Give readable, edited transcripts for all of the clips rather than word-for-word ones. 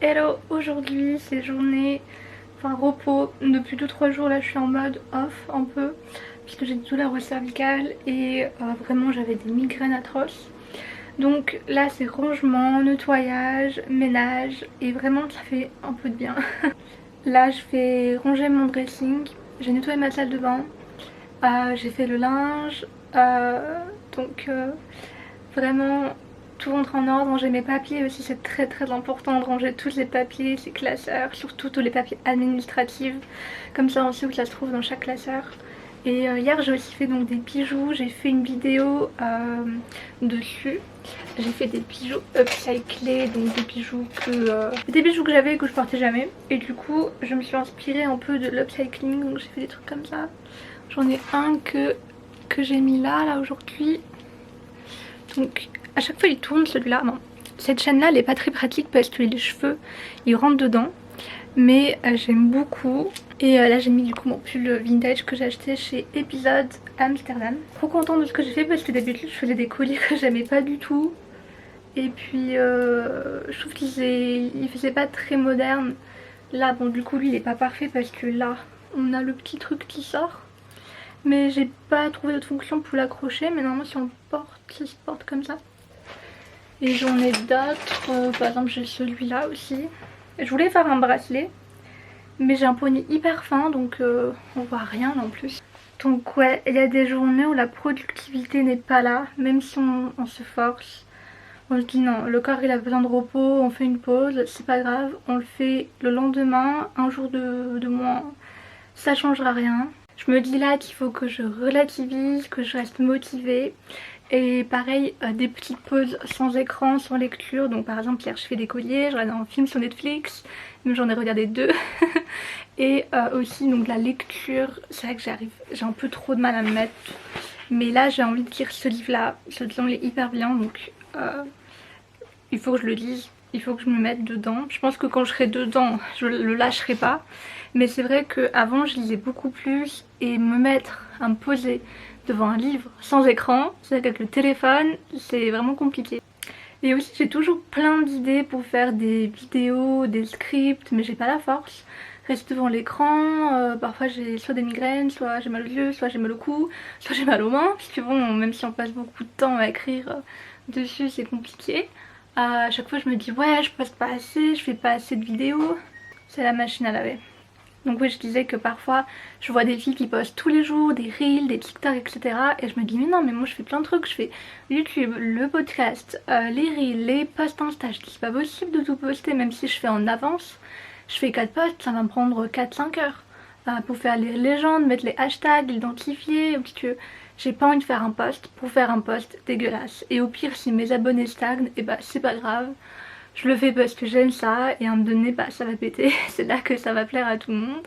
Hello, aujourd'hui c'est journée, enfin repos, depuis 2-3 jours là je suis en mode off un peu puisque j'ai des douleurs au cervical et vraiment j'avais des migraines atroces. Donc là c'est rangement, nettoyage, ménage et vraiment ça fait un peu de bien. Là je fais ranger mon dressing, j'ai nettoyé ma salle de bain, j'ai fait le linge, donc vraiment tout rentre en ordre, ranger mes papiers aussi, c'est très important de ranger tous les papiers, les classeurs, surtout tous les papiers administratifs, comme ça on sait où ça se trouve dans chaque classeur. Et hier j'ai aussi fait donc des bijoux, j'ai fait une vidéo dessus. J'ai fait des bijoux upcyclés, donc des bijoux que j'avais et que je portais jamais. Et du coup je me suis inspirée un peu de l'upcycling, donc j'ai fait des trucs comme ça. J'en ai un que j'ai mis là aujourd'hui. Donc à chaque fois il tourne celui-là. Bon, cette chaîne là elle est pas très pratique parce que les cheveux ils rentrent dedans. Mais j'aime beaucoup. Et là j'ai mis du coup mon pull vintage que j'ai acheté chez Episode Amsterdam. Trop contente de ce que j'ai fait parce que d'habitude je faisais des colliers que j'aimais pas du tout. Et puis je trouve qu'il faisait pas très moderne. Là bon du coup lui il est pas parfait parce que là on a le petit truc qui sort. Mais j'ai pas trouvé d'autre fonction pour l'accrocher. Mais normalement si on le porte, ça se porte comme ça. Et j'en ai d'autres, par exemple j'ai celui-là aussi. Je voulais faire un bracelet, mais j'ai un poignet hyper fin donc on voit rien en plus. Donc ouais, il y a des journées où la productivité n'est pas là, même si on se force. On se dit non, le corps il a besoin de repos, on fait une pause, c'est pas grave, on le fait le lendemain, un jour de moins, ça changera rien. Je me dis là qu'il faut que je relativise, que je reste motivée. Et pareil, des petites pauses sans écran, sans lecture. Donc par exemple hier je fais des colliers, je regarde un film sur Netflix, même j'en ai regardé 2. Et aussi donc la lecture, c'est vrai que j'ai un peu trop de mal à me mettre. Mais là j'ai envie de lire ce livre là, ce livre est hyper bien donc il faut que je le lise. Il faut que je me mette dedans. Je pense que quand je serai dedans, je le lâcherai pas. Mais c'est vrai qu'avant, je lisais beaucoup plus. Et me mettre à me poser devant un livre sans écran, c'est avec le téléphone, c'est vraiment compliqué. Et aussi, j'ai toujours plein d'idées pour faire des vidéos, des scripts, mais j'ai pas la force. Rester devant l'écran, parfois j'ai soit des migraines, soit j'ai mal aux yeux, soit j'ai mal au cou, soit j'ai mal aux mains. Puisque bon, même si on passe beaucoup de temps à écrire dessus, c'est compliqué. À chaque fois je me dis ouais je poste pas assez, je fais pas assez de vidéos. C'est la machine à laver. Donc oui je disais que parfois je vois des filles qui postent tous les jours des reels, des TikTok etc. Et je me dis mais non mais moi je fais plein de trucs, je fais YouTube, le podcast, les reels, les posts Insta. Je dis c'est pas possible de tout poster même si je fais en avance. Je fais 4 posts, ça va me prendre 4-5 heures. Pour faire les légendes, mettre les hashtags, l'identifier, parce que j'ai pas envie de faire un post pour faire un post dégueulasse. Et au pire si mes abonnés stagnent, et bah c'est pas grave. Je le fais parce que j'aime ça et à un moment donné bah ça va péter. C'est là que ça va plaire à tout le monde.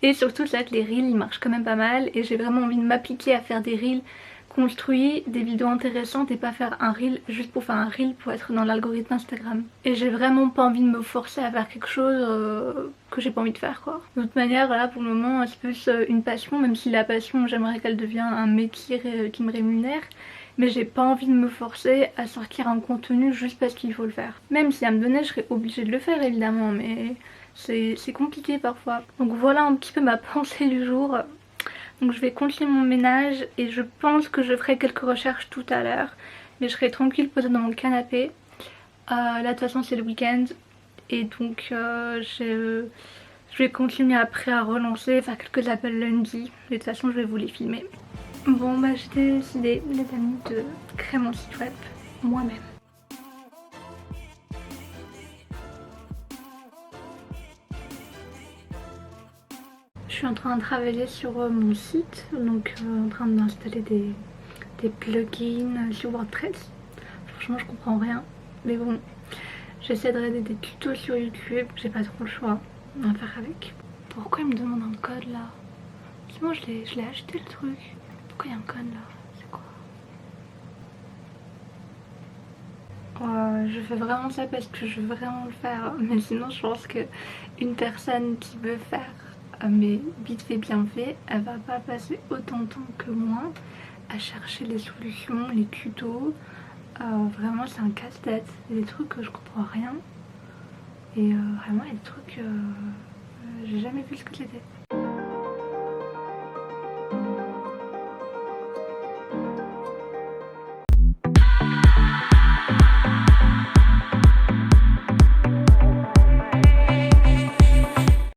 Et surtout c'est là que les reels ils marchent quand même pas mal. Et j'ai vraiment envie de m'appliquer à faire des reels construits, des vidéos intéressantes et pas faire un reel juste pour faire un reel pour être dans l'algorithme Instagram. Et j'ai vraiment pas envie de me forcer à faire quelque chose que j'ai pas envie de faire quoi. De toute manière là pour le moment c'est plus une passion, même si la passion j'aimerais qu'elle devienne un métier qui me rémunère. Mais j'ai pas envie de me forcer à sortir un contenu juste parce qu'il faut le faire. Même si à me donner je serais obligée de le faire évidemment, mais c'est compliqué parfois. Donc voilà un petit peu ma pensée du jour. Donc je vais continuer mon ménage et je pense que je ferai quelques recherches tout à l'heure. Mais je serai tranquille posée dans mon canapé. Là de toute façon c'est le week-end. Et donc je vais continuer après à relancer, faire quelques appels lundi. Mais de toute façon je vais vous les filmer. Bon bah j'ai décidé les amis de créer mon site web moi-même. Je suis en train de travailler sur mon site, donc en train d'installer des plugins sur WordPress. Franchement je comprends rien, mais bon j'essaie de regarder des tutos sur YouTube, j'ai pas trop le choix, on va faire avec. Pourquoi il me demande un code là? C'est bon je l'ai acheté le truc. Pourquoi il y a un code là? C'est quoi? Je fais vraiment ça parce que je veux vraiment le faire, mais sinon je pense que une personne qui veut faire mais vite fait bien fait, elle va pas passer autant de temps que moi à chercher les solutions, les tutos. Vraiment c'est un casse-tête, il y a des trucs que je comprends rien. Et vraiment il y a des trucs, j'ai jamais vu ce que c'était.